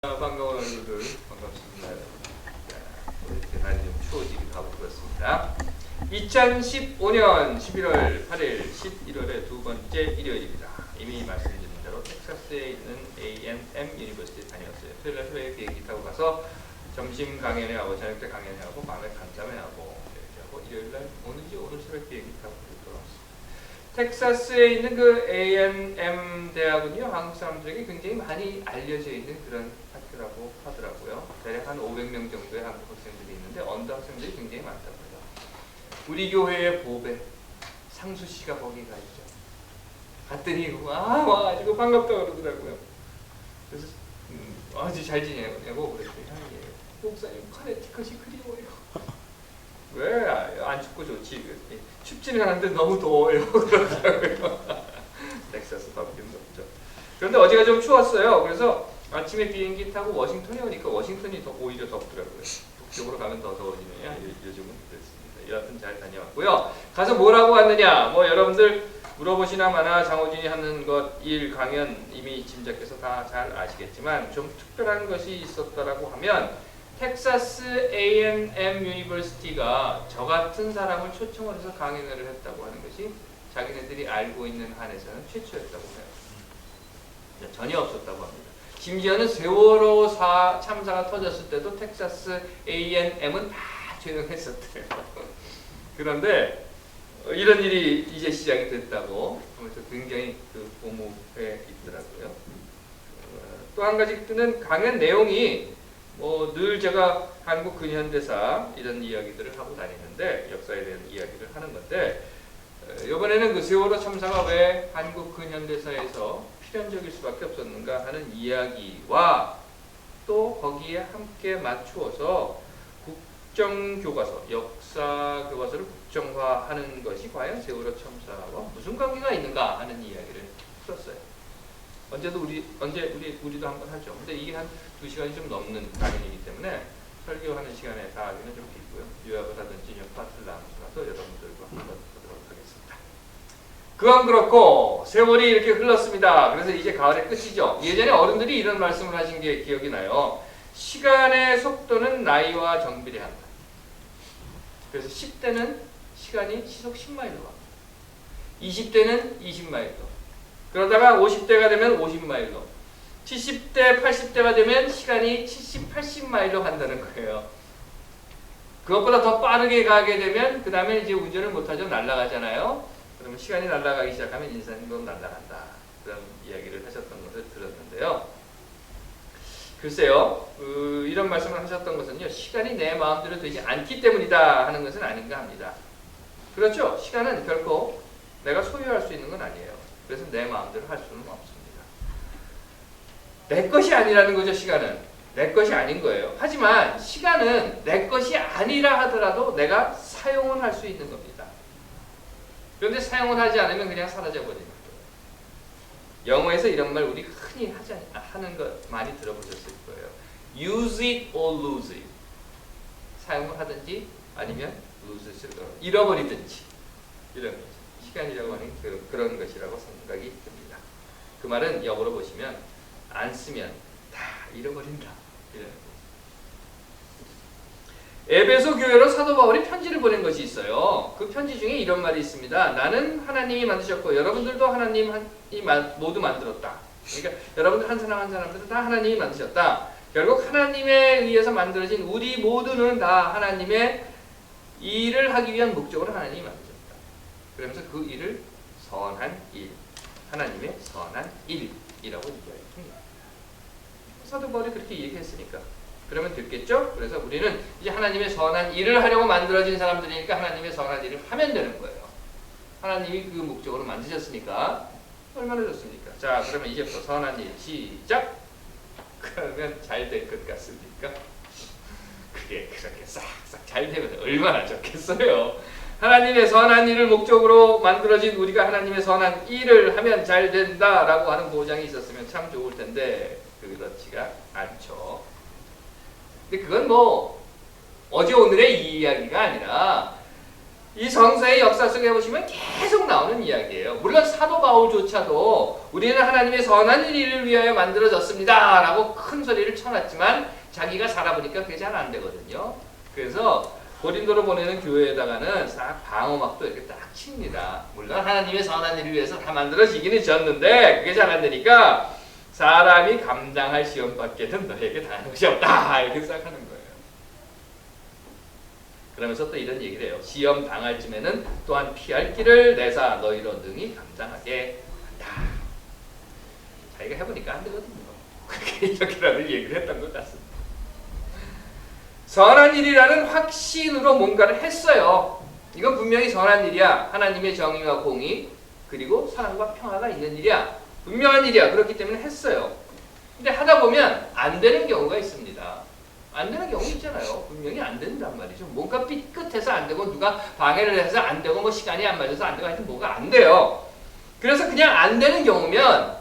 반가운 얼굴들 반갑습니다. 이렇게 날이 좀 추워지기도 하고 그렇습니다. 2015년 11월 8일 11월의 두 번째 일요일입니다. 이미 말씀드린 대로 텍사스에 있는 A&M 유니버시티 다녔어요. 토요일에 비행기 타고 가서 점심 강연회 하고 저녁 때 강연회 하고 밤에 간담회 하고 이렇게 하고 일요일날 오늘 새벽 비행기 타고 돌아왔습니다. 텍사스에 있는 그 A&M 대학은요, 한국 사람들에게 굉장히 많이 알려져 있는 그런 학교라고 하더라고요. 대략 한 500명 정도의 한국 학생들이 있는데 언더 학생들이 굉장히 많다고요. 우리 교회의 보배 상수 씨가 거기 가 있죠. 갔더니 와가지고 반갑다고 그러더라고요. 그래서 아주 잘 지내냐고 그랬더니 목사님 커네티컷이 그리워요. 왜 안 춥고 좋지? 춥지는 않은데 너무 더워요. 그러더라고요. 텍사스 바뀌는 없죠. 그런데 어제가 좀 추웠어요. 그래서 아침에 비행기 타고 워싱턴에 오니까 워싱턴이 오히려 덥더라고요. 북쪽으로 가면 더 더워지네요. 요즘은 그렇습니다. 여하튼 잘 다녀왔고요. 가서 뭘 하고 왔느냐? 뭐 여러분들 물어보시나마나 장호준이 하는 것 일 강연 이미 짐작해서 다 잘 아시겠지만 좀 특별한 것이 있었다라고 하면 텍사스 A&M 유니버시티가 저 같은 사람을 초청을 해서 강연을 했다고 하는 것이 자기네들이 알고 있는 한에서는 최초였다고 해요. 전혀 없었다고 합니다. 심지어는 세월호 참사가 터졌을 때도 텍사스 A&M은 다 조용했었대요. 그런데 이런 일이 이제 시작이 됐다고 하면서 굉장히 고무해 있더라고요. 또 한 가지 뜨는 강연 내용이 늘 제가 한국 근현대사 이런 이야기들을 하고 다니는데 역사에 대한 이야기를 하는 건데 이번에는 그 세월호 참사가 왜 한국 근현대사에서 필연적일 수밖에 없었는가 하는 이야기와 또 거기에 함께 맞추어서 국정교과서, 역사 교과서를 국정화하는 것이 과연 세월호 참사와 무슨 관계가 있는가 하는 이야기를 풀었어요. 우리도 한번 하죠. 근데 이게 한 2시간이 좀 넘는 강연이기 때문에 설교하는 시간에 다 하기는 좀 길고요. 요약을 하든지 파트를 나눠서 여러분들과 한번 보도록 하겠습니다. 그건 그렇고 세월이 이렇게 흘렀습니다. 그래서 이제 가을의 끝이죠. 예전에 어른들이 이런 말씀을 하신 게 기억이 나요. 시간의 속도는 나이와 정비례한다. 그래서 10대는 시간이 시속 10마일로 갑니다. 20대는 20마일로. 그러다가 50대가 되면 50마일로, 70대, 80대가 되면 시간이 70, 80마일로 간다는 거예요. 그것보다 더 빠르게 가게 되면 그 다음에 이제 운전을 못하죠. 날아가잖아요. 그러면 시간이 날아가기 시작하면 인생도 날아간다. 그런 이야기를 하셨던 것을 들었는데요. 글쎄요. 이런 말씀을 하셨던 것은요. 시간이 내 마음대로 되지 않기 때문이다 하는 것은 아닌가 합니다. 그렇죠. 시간은 결코 내가 소유할 수 있는 건 아니에요. 그래서 내 마음대로 할 수는 없습니다. 내 것이 아니라는 거죠. 시간은 내 것이 아닌 거예요. 하지만 시간은 내 것이 아니라 하더라도 내가 사용을 할 수 있는 겁니다. 그런데 사용을 하지 않으면 그냥 사라져 버리는 거예요. 영어에서 이런 말 우리 흔히 하는 거 많이 들어보셨을 거예요. Use it or lose it. 사용을 하든지 아니면 lose it을 잃어버리든지 이런 거죠. 시간이라고 하는 그런 것이라고 생각이 듭니다. 그 말은 역으로 보시면 안 쓰면 다 잃어버린다. 이런 에베소 교회로 사도 바울이 편지를 보낸 것이 있어요. 그 편지 중에 이런 말이 있습니다. 나는 하나님이 만드셨고 여러분들도 하나님이 모두 만들었다. 그러니까 여러분들 한 사람 한 사람들은 다 하나님이 만드셨다. 결국 하나님에 의해서 만들어진 우리 모두는 다 하나님의 일을 하기 위한 목적으로 하나님이 만드셨다. 그러면서 그 일을 선한 일, 하나님의 선한 일이라고 얘기합니다. 사도 바울이 그렇게 얘기했으니까 그러면 됐겠죠? 그래서 우리는 이제 하나님의 선한 일을 하려고 만들어진 사람들이니까 하나님의 선한 일을 하면 되는 거예요. 하나님이 그 목적으로 만드셨으니까 얼마나 좋습니까? 자, 그러면 이제부터 선한 일 시작! 그러면 잘 될 것 같습니까? 그게 그렇게 싹싹 잘 되면 얼마나 좋겠어요? 하나님의 선한 일을 목적으로 만들어진 우리가 하나님의 선한 일을 하면 잘 된다라고 하는 보장이 있었으면 참 좋을 텐데 그렇지가 않죠. 근데 그건 어제 오늘의 이야기가 아니라 이 성서의 역사 속에 보시면 계속 나오는 이야기예요. 물론 사도 바울조차도 우리는 하나님의 선한 일을 위하여 만들어졌습니다 라고 큰 소리를 쳐놨지만 자기가 살아보니까 그게 잘 안 되거든요. 그래서 고린도로 보내는 교회에다가는 싹 방어막도 이렇게 딱 칩니다. 물론 하나님의 선한 일을 위해서 다 만들어지기는 졌는데 그게 잘 안 되니까 사람이 감당할 시험 밖에는 너에게 당하는 것이 없다 이렇게 시작하는 거예요. 그러면서 또 이런 얘기를 해요. 시험 당할 쯤에는 또한 피할 길을 내사 너희로 능히 감당하게 한다. 자기가 해보니까 안 되거든요. 이렇게라도 얘기를 했던 것 같습니다. 선한 일이라는 확신으로 뭔가를 했어요. 이건 분명히 선한 일이야. 하나님의 정의와 공의 그리고 사랑과 평화가 있는 일이야. 분명한 일이야. 그렇기 때문에 했어요. 근데 하다 보면 안 되는 경우가 있습니다. 안 되는 경우 있잖아요. 분명히 안 된단 말이죠. 뭔가 삐끗해서 안 되고 누가 방해를 해서 안 되고 뭐 시간이 안 맞아서 안 되고 하여튼 뭐가 안 돼요. 그래서 그냥 안 되는 경우면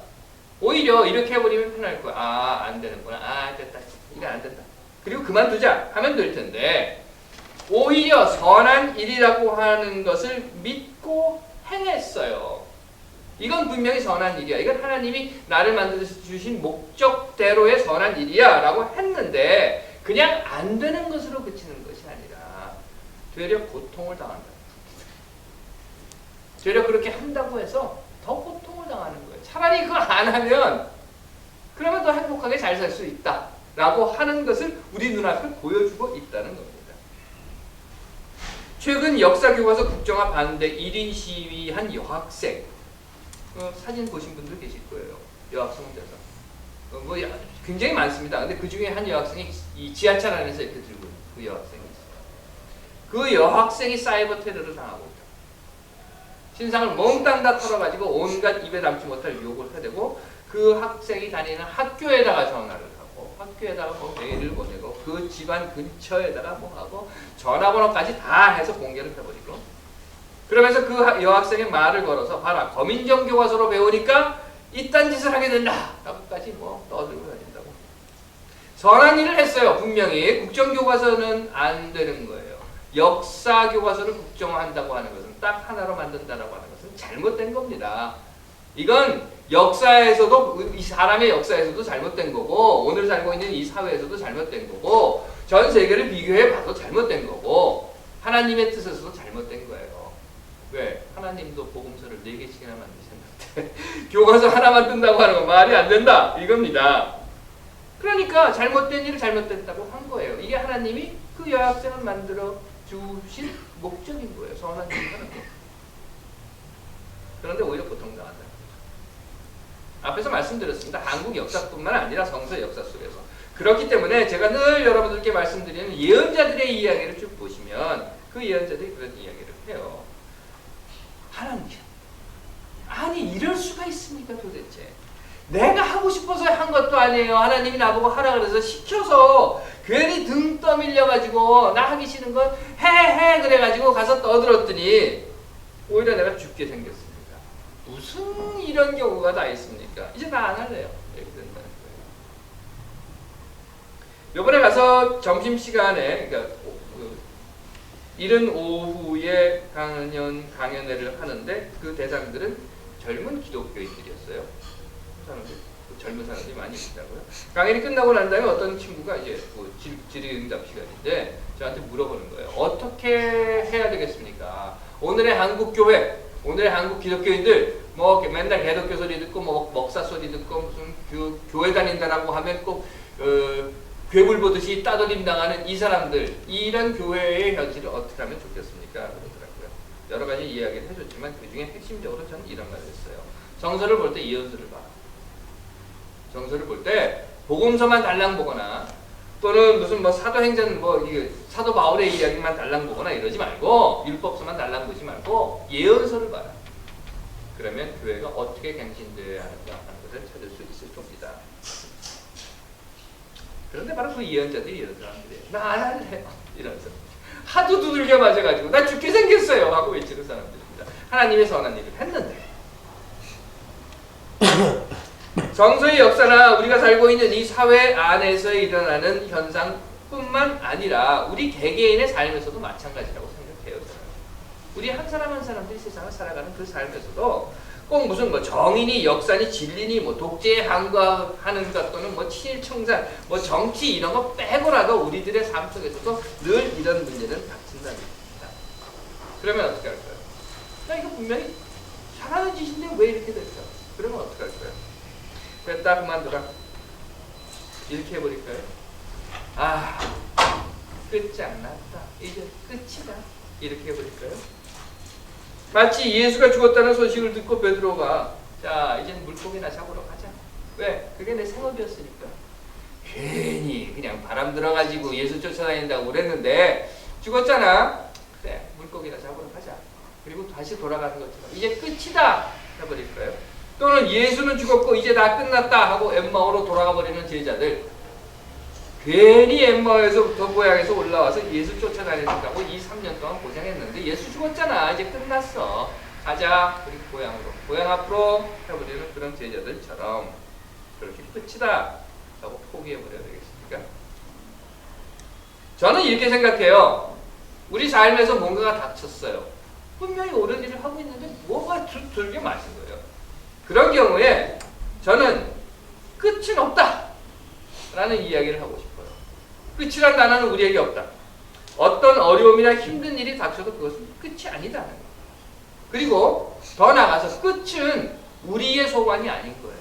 오히려 이렇게 해버리면 편할 거야. 아, 안 되는구나. 아, 됐다. 이거 안 된다. 그리고 그만두자 하면 될 텐데 오히려 선한 일이라고 하는 것을 믿고 행했어요. 이건 분명히 선한 일이야. 이건 하나님이 나를 만들어주신 목적대로의 선한 일이야 라고 했는데 그냥 안 되는 것으로 그치는 것이 아니라 되려 고통을 당한다. 되려 그렇게 한다고 해서 더 고통을 당하는 거예요. 차라리 그거 안 하면 그러면 더 행복하게 잘 살 수 있다 라고 하는 것을 우리 눈앞에 보여주고 있다는 겁니다. 최근 역사교과서 국정화 반대 1인 시위한 여학생 사진 보신 분들 계실 거예요. 여학생 혼자서 뭐 굉장히 많습니다. 근데 그 중에 한 여학생이 이 지하철 안에서 이렇게 들고 있는 그 여학생이 있어요. 그 여학생이 사이버 테러를 당하고 있다. 신상을 몽땅 다 털어가지고 온갖 입에 담지 못할 유혹을 해대고 그 학생이 다니는 학교에다가 전화를 하고 학교에다가 뭐 메일을 보내고 그 집안 근처에다가 뭐 하고 전화번호까지 다 해서 공개를 해버리고 그러면서 그 여학생의 말을 걸어서 봐라 거민정 교과서로 배우니까 이딴 짓을 하게 된다 라고까지 뭐 떠들고 다닌다고. 선한 일을 했어요. 분명히 국정교과서는 안 되는 거예요. 역사교과서를 국정화한다고 하는 것은 딱 하나로 만든다라고 하는 것은 잘못된 겁니다. 이건 역사에서도 이 사람의 역사에서도 잘못된 거고 오늘 살고 있는 이 사회에서도 잘못된 거고 전 세계를 비교해 봐도 잘못된 거고 하나님의 뜻에서도 잘못된 거예요. 왜? 하나님도 복음서를 4개씩이나 만드셨는데 교과서 하나만 뜬다고 하는 건 말이 안 된다 이겁니다. 그러니까 잘못된 일을 잘못됐다고 한 거예요. 이게 하나님이 그 여학생을 만들어 주신 목적인 거예요. 선한 일을 하는 거. 그런데 오히려 고통당한다. 앞에서 말씀드렸습니다. 한국 역사뿐만 아니라 성서 역사 속에서. 그렇기 때문에 제가 늘 여러분들께 말씀드리는 예언자들의 이야기를 쭉 보시면 그 예언자들이 그런 이야기를 해요. 하나님, 아니 이럴 수가 있습니까 도대체? 내가 하고 싶어서 한 것도 아니에요. 하나님이 나보고 하라 그래서 시켜서 괜히 등 떠밀려가지고 나 하기 싫은 건 해 그래가지고 가서 떠들었더니 오히려 내가 죽게 생겼습니다. 무슨 이런 경우가 다 있습니까? 이제 나 안 할래요. 이렇게 된다는 거예요. 요번에 가서 점심시간에 그러니까 이른 오후에 강연회를 하는데 그 대상들은 젊은 기독교인들이었어요. 젊은 사람들이 많이 있더라고요. 강연이 끝나고 난 다음에 어떤 친구가 이제 뭐 질의응답 시간인데 저한테 물어보는 거예요. 어떻게 해야 되겠습니까? 오늘의 한국 교회, 오늘의 한국 기독교인들 뭐 맨날 개독교 소리 듣고 뭐 먹사 소리 듣고 무슨 교회 다닌다라고 하면 꼭 괴물 보듯이 따돌림 당하는 이 사람들 이런 교회의 현실을 어떻게 하면 좋겠습니까? 그러더라고요. 여러 가지 이야기를 해줬지만 그 중에 핵심적으로 저는 이런 말을 했어요. 정서를 볼 때 예언서를 봐. 정서를 볼 때 복음서만 달랑 보거나 또는 무슨 뭐 사도행전 뭐 이게 사도 바울의 이야기만 달랑 보거나 이러지 말고 율법서만 달랑 보지 말고 예언서를 봐라. 그러면 교회가 어떻게 갱신되어야 하는가 하는 것을 찾을 수 있을 겁니다. 그런데 바로 그 예언자들이 이런 사람들이에요. 나 안 할래요. 이러면서 하도 두들겨 맞아가지고 나 죽게 생겼어요 하고 외치는 사람들입니다. 하나님의 선한 일을 했는데 정서의 역사나 우리가 살고 있는 이 사회 안에서 일어나는 현상뿐만 아니라 우리 개개인의 삶에서도 마찬가지라고 생각해요. 우리 한 사람 한 사람들이 세상을 살아가는 그 삶에서도 꼭 무슨 뭐 정인이 역사니 진리니 뭐 독재에 항거하는 것 또는 뭐 친일 청산 뭐 정치 이런 거 빼고라도 우리들의 삶 속에서도 늘 이런 문제는 닥친다는 겁니다. 그러면 어떻게 할까요? 나 이거 분명히 잘하는 짓인데 왜 이렇게 될까? 그러면 어떻게 할까요? 됐다 그만둬라 이렇게 해버릴까요? 아 끝장났다 이제 끝이다 이렇게 해버릴까요? 마치 예수가 죽었다는 소식을 듣고 베드로가 자 이제 물고기나 잡으러 가자. 왜? 그게 내 생업이었으니까. 괜히 그냥 바람 들어가지고 예수 쫓아다닌다고 그랬는데 죽었잖아. 그래 물고기나 잡으러 가자. 그리고 다시 돌아가는 것처럼 이제 끝이다 해버릴까요? 또는 예수는 죽었고 이제 다 끝났다 하고 엠마오로 돌아가 버리는 제자들 괜히 엠마오에서부터 고향에서 올라와서 예수 쫓아다니는다고 2-3년 동안 고생했는데 예수 죽었잖아 이제 끝났어 가자 그리고 고향 앞으로 해버리는 그런 제자들처럼 그렇게 끝이다 라고 포기해버려야 되겠습니까? 저는 이렇게 생각해요. 우리 삶에서 뭔가가 닥쳤어요. 분명히 옳은 일을 하고 있는데 뭐가 들게 맞은 거예요. 그런 경우에 저는 끝은 없다 라는 이야기를 하고 싶어요. 끝이란 단어는 우리에게 없다. 어떤 어려움이나 힘든 일이 닥쳐도 그것은 끝이 아니다는 거예요. 그리고 더 나아가서 끝은 우리의 소관이 아닌 거예요.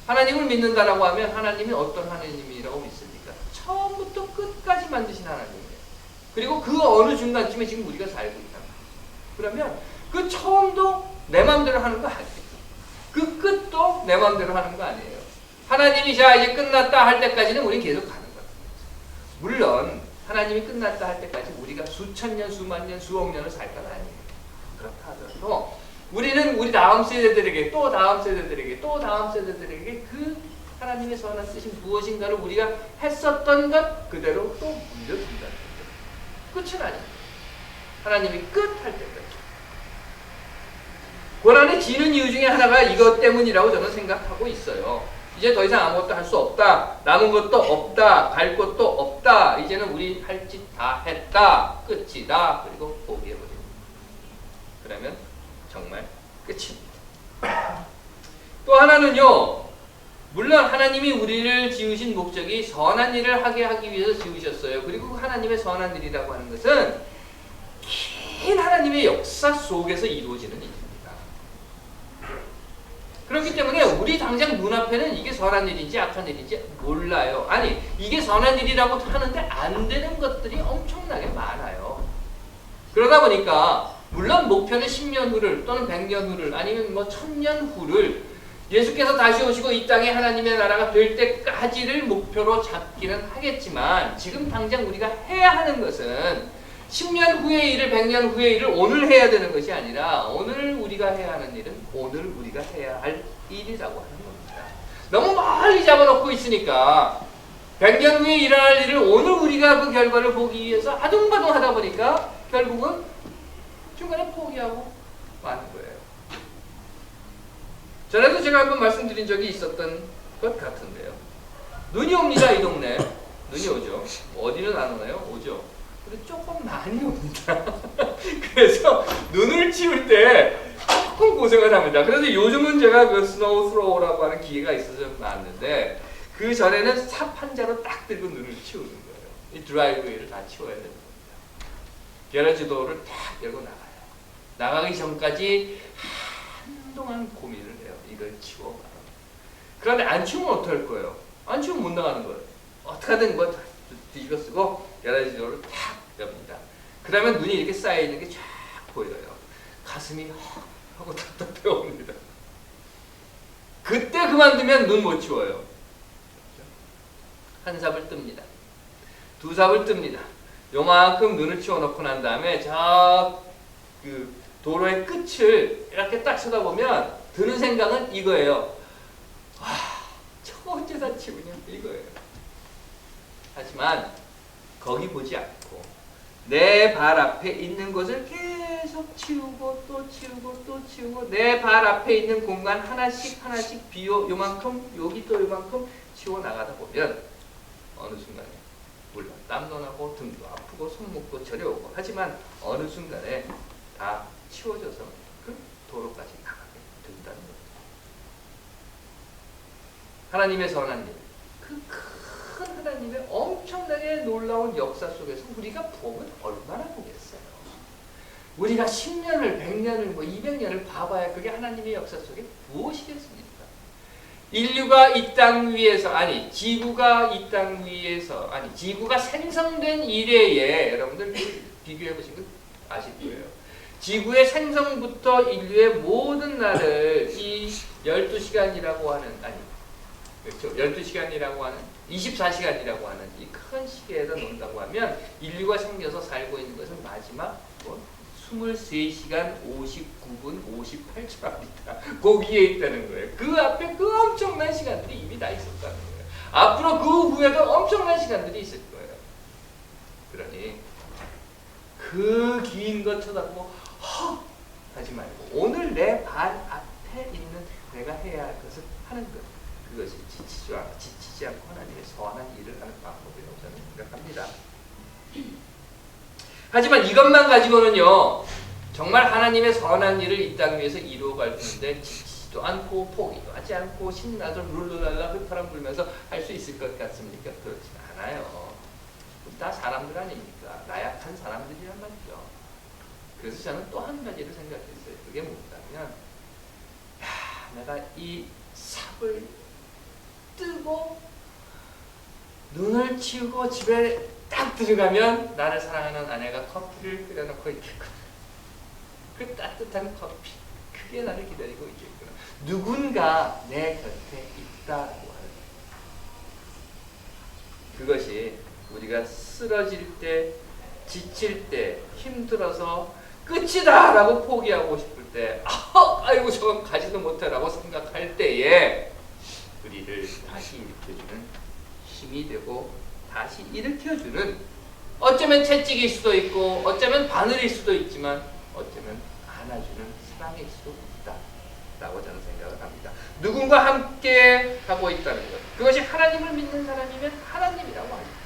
하나님을 믿는다라고 하면 하나님이 어떤 하나님이라고 믿습니까? 처음부터 끝까지 만드신 하나님이에요. 그리고 그 어느 중간쯤에 지금 우리가 살고 있다. 그러면 그 처음도 내 마음대로 하는 거 아니에요. 그 끝도 내 마음대로 하는 거 아니에요. 하나님이 자 이제 끝났다 할 때까지는 우리 계속 가는 거예요. 물론 하나님이 끝났다 할 때까지 우리가 수천 년, 수만 년, 수억 년을 살 건 아니에요. 그렇다 하더라도 우리는 우리 다음 세대들에게 또 다음 세대들에게 또 다음 세대들에게 그 하나님의 선한 뜻이 무엇인가를 우리가 했었던 것 그대로 또 물려준다는 거죠. 끝은 아니에요. 하나님이 끝 할 때까지. 고난에 지는 이유 중에 하나가 이것 때문이라고 저는 생각하고 있어요. 이제 더 이상 아무것도 할 수 없다. 남은 것도 없다. 갈 곳도 없다. 이제는 우리 할 짓 다 했다. 끝이다. 그리고 포기해버립니다. 그러면 정말 끝입니다. 또 하나는요. 물론 하나님이 우리를 지으신 목적이 선한 일을 하게 하기 위해서 지으셨어요. 그리고 하나님의 선한 일이라고 하는 것은 긴 하나님의 역사 속에서 이루어지는 일입니다. 그렇기 때문에 우리 당장 눈앞에는 이게 선한 일인지 악한 일인지 몰라요. 아니 이게 선한 일이라고 하는데 안 되는 것들이 엄청나게 많아요. 그러다 보니까 물론 목표는 10년 후를 또는 100년 후를 아니면 뭐 1000년 후를 예수께서 다시 오시고 이 땅에 하나님의 나라가 될 때까지를 목표로 잡기는 하겠지만 지금 당장 우리가 해야 하는 것은 10년 후의 일을 100년 후의 일을 오늘 해야 되는 것이 아니라 오늘 우리가 해야 하는 일은 오늘 우리가 해야 할 일이라고 하는 겁니다. 너무 멀리 잡아놓고 있으니까 100년 후에 일어날 일을 오늘 우리가 그 결과를 보기 위해서 아둥바둥 하다 보니까 결국은 중간에 포기하고 마는 거예요. 전에도 제가 한번 말씀드린 적이 있었던 것 같은데요. 눈이 옵니다. 이 동네. 눈이 오죠. 어디는 안 오나요? 오죠. 근데 조금 많이 옵니다. 그래서 눈을 치울 때 조금 고생을 합니다. 그래서 요즘은 제가 그 스노우 스로우라고 하는 기계가 있어서 나왔는데 그 전에는 삽 한 자로 딱 들고 눈을 치우는 거예요. 이 드라이브웨이를 다 치워야 되는 겁니다. 게러지 도어를 딱 열고 나가요. 나가기 전까지 한동안 고민을 해요. 이걸 치워. 그런데 안 치우면 어떡할 거예요? 안 치우면 못 나가는 거예요. 어떻게든 뭐 뒤집어 쓰고 게러지 도어를 탁 엽니다. 그러면 눈이 이렇게 쌓여있는 게 쫙 보여요. 가슴이 헉 하고 답답해 옵니다. 그때 그만두면 눈 못 치워요. 한 삽을 뜹니다. 두 삽을 뜹니다. 요만큼 눈을 치워놓고 난 다음에 저 그 도로의 끝을 이렇게 딱 쳐다보면 드는 생각은 이거예요. 와, 저거 어째다 치우냐 이거예요. 하지만 거기 보지 않고 내 발 앞에 있는 것을 계속 치우고 또 치우고 또 치우고 내 발 앞에 있는 공간 하나씩 하나씩 비워 요만큼 여기 또 요만큼 치워 나가다 보면 어느 순간에 물론 땀도 나고 등도 아프고 손목도 저려오고 하지만 어느 순간에 다 치워져서 그 도로까지 나가게 하나님의 선한 일, 그 큰 하나님의 엄청나게 놀라운 역사 속에서 우리가 보면 얼마나 보겠어요. 우리가 10년을, 100년을, 뭐 200년을 봐봐야 그게 하나님의 역사 속에 무엇이겠습니까? 인류가 이 땅 위에서, 아니 지구가 이 땅 위에서, 아니 지구가 생성된 이래에 여러분들 비교해 보시면 아실 거예요. 지구의 생성부터 인류의 모든 날을 이 12시간이라고 하는, 아니 그렇죠, 12시간이라고 하는, 24시간이라고 하는 이 큰 시계에다 놓는다고 하면 인류가 생겨서 살고 있는 것은 마지막 23시간 59분 58초랍니다. 거기에 있다는 거예요. 그 앞에 그 엄청난 시간들이 이미 다 있었다는 거예요. 앞으로 그 후에도 엄청난 시간들이 있을 거예요. 그러니 그 긴 것 쳐다보고 허! 하지 말고 오늘 내 발 앞에 있는 내가 해야 할 것을 하는 것. 그것이 지치지 않고 하나님의 선한 일을 하는 방법이라고 저는 생각합니다. 하지만 이것만 가지고는요, 정말 하나님의 선한 일을 이 땅 위에서 이루어갈 텐데 지치지도 않고 포기도 하지 않고 신나서 룰루랄라 휘파람 불면서 할 수 있을 것 같습니까? 그렇지 않아요. 다 사람들 아닙니까? 나약한 사람들이란 말이죠. 그래서 저는 또 한 가지를 생각했어요. 그게 뭐냐면, 내가 이 삽을 뜨고 눈을 치우고 집에 딱 들어가면 나를 사랑하는 아내가 커피를 끓여놓고 있겠구나. 그 따뜻한 커피, 그게 나를 기다리고 있겠구나. 누군가 내 곁에 있다라고 하는 그것이 우리가 쓰러질 때, 지칠 때, 힘들어서 끝이다 라고 포기하고 싶을 때, 아이고 저건 가지도 못해 라고 생각할 때에 우리를 다시 일으켜주는 힘이 되고 다시 일으켜주는, 어쩌면 채찍일 수도 있고 어쩌면 바늘일 수도 있지만 어쩌면 안아주는 사랑일 수도 있다 라고 저는 생각을 합니다. 누군가 함께 하고 있다는 것, 그것이 하나님을 믿는 사람이면 하나님이라고 합니다.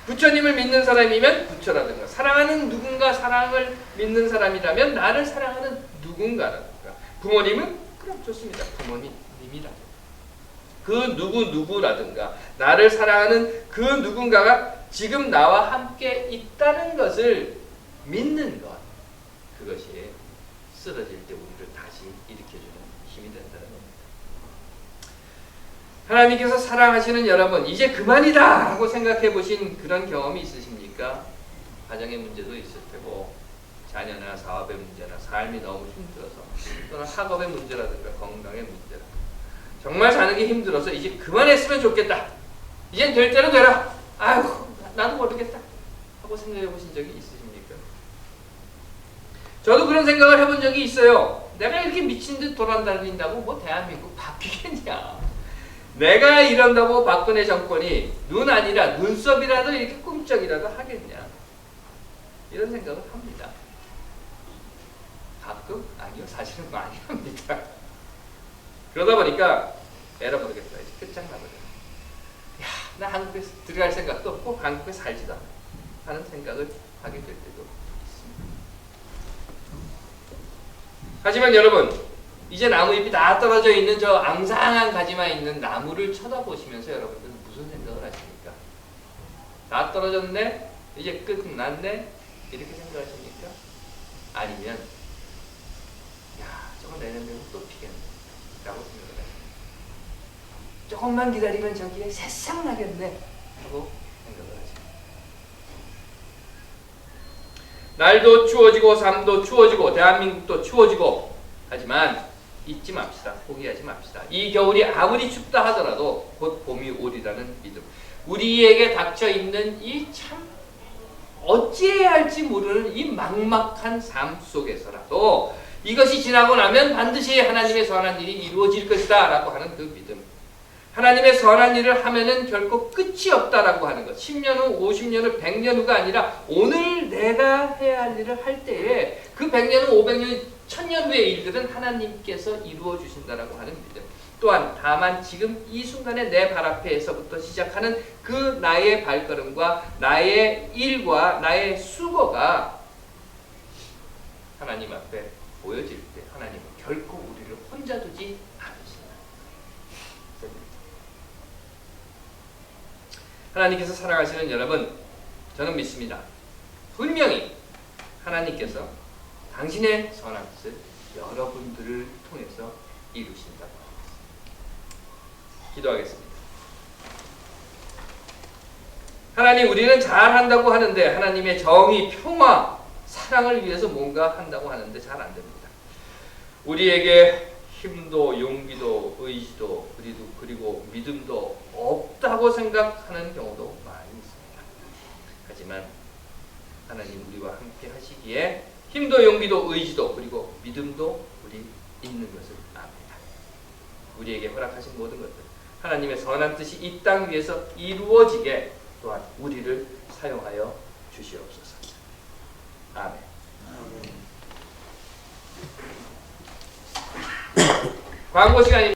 부처님을 믿는 사람이면 부처라든가, 사랑하는 누군가, 사랑을 믿는 사람이라면 나를 사랑하는 누군가라든가, 부모님은 그럼 좋습니다. 부모님이라든가, 그 누구라든가 나를 사랑하는 그 누군가가 지금 나와 함께 있다는 것을 믿는 것, 그것이 쓰러질 때 우리를 다시 일으켜주는 힘이 된다는 겁니다. 하나님께서 사랑하시는 여러분, 이제 그만이다 하고 생각해 보신 그런 경험이 있으십니까? 가정의 문제도 있을 테고, 자녀나 사업의 문제나 삶이 너무 힘들어서, 또는 학업의 문제라든가 건강의 문제라, 정말 사는 게 힘들어서 이제 그만했으면 좋겠다, 이젠 될 대로 되라, 아이고 나도 모르겠다 하고 생각해 보신 적이 있으십니까? 저도 그런 생각을 해본 적이 있어요. 내가 이렇게 미친 듯 돌아다닌다고 뭐 대한민국 바뀌겠냐, 내가 이런다고 박근혜 정권이 눈 아니라 눈썹이라도 이렇게 꿈쩍이라도 하겠냐, 이런 생각을 합니다. 가끔? 아니요, 사실은 많이 합니다. 그러다 보니까 에라 모르겠다, 이제 끝장나버려. 나 한국에 들어갈 생각도 없고 한국에 살지도 않아 하는 생각을 하게 될 때도 있습니다. 하지만 여러분, 이제 나무잎이 다 떨어져 있는 저 앙상한 가지만 있는 나무를 쳐다보시면서 여러분들은 무슨 생각을 하십니까? 다 떨어졌네? 이제 끝났네? 이렇게 생각하십니까? 아니면 저거 내년 되면 또 피겠네 라고 생각을 하십니까? 조금만 기다리면 저기에 새싹 나겠네 하고 생각을 하십니다. 날도 추워지고 삶도 추워지고 대한민국도 추워지고, 하지만 잊지 맙시다. 포기하지 맙시다. 이 겨울이 아무리 춥다 하더라도 곧 봄이 오리라는 믿음, 우리에게 닥쳐있는 이 참 어찌해야 할지 모르는 이 막막한 삶 속에서라도 이것이 지나고 나면 반드시 하나님의 선한 일이 이루어질 것이다 라고 하는 그 믿음, 하나님의 선한 일을 하면은 결코 끝이 없다라고 하는 것, 10년 후, 50년 후, 100년 후가 아니라 오늘 내가 해야 할 일을 할 때에 그 100년 후, 500년 후, 1000년 후의 일들은 하나님께서 이루어 주신다라고 하는 믿음. 또한 다만 지금 이 순간에 내 발 앞에서부터 시작하는 그 나의 발걸음과 나의 일과 나의 수고가 하나님 앞에 보여질 때 하나님은 결코 우리를 혼자 두지 않으신다. 하나님께서 사랑하시는 여러분, 저는 믿습니다. 분명히 하나님께서 당신의 선한 뜻을 여러분들을 통해서 이루신다고 합니다. 기도하겠습니다. 하나님, 우리는 잘한다고 하는데 하나님의 정의, 평화, 사랑을 위해서 뭔가 한다고 하는데 잘 안 됩니다. 우리에게 힘도 용기도 의지도 그리고 믿음도 없다고 생각하는 경우도 많이 있습니다. 하지만 하나님 우리와 함께 하시기에 힘도 용기도 의지도 그리고 믿음도 우리 있는 것을 압니다. 우리에게 허락하신 모든 것들 하나님의 선한 뜻이 이 땅 위에서 이루어지게 또한 우리를 사용하여 주시옵소서. 아멘. 광고 시간입니다.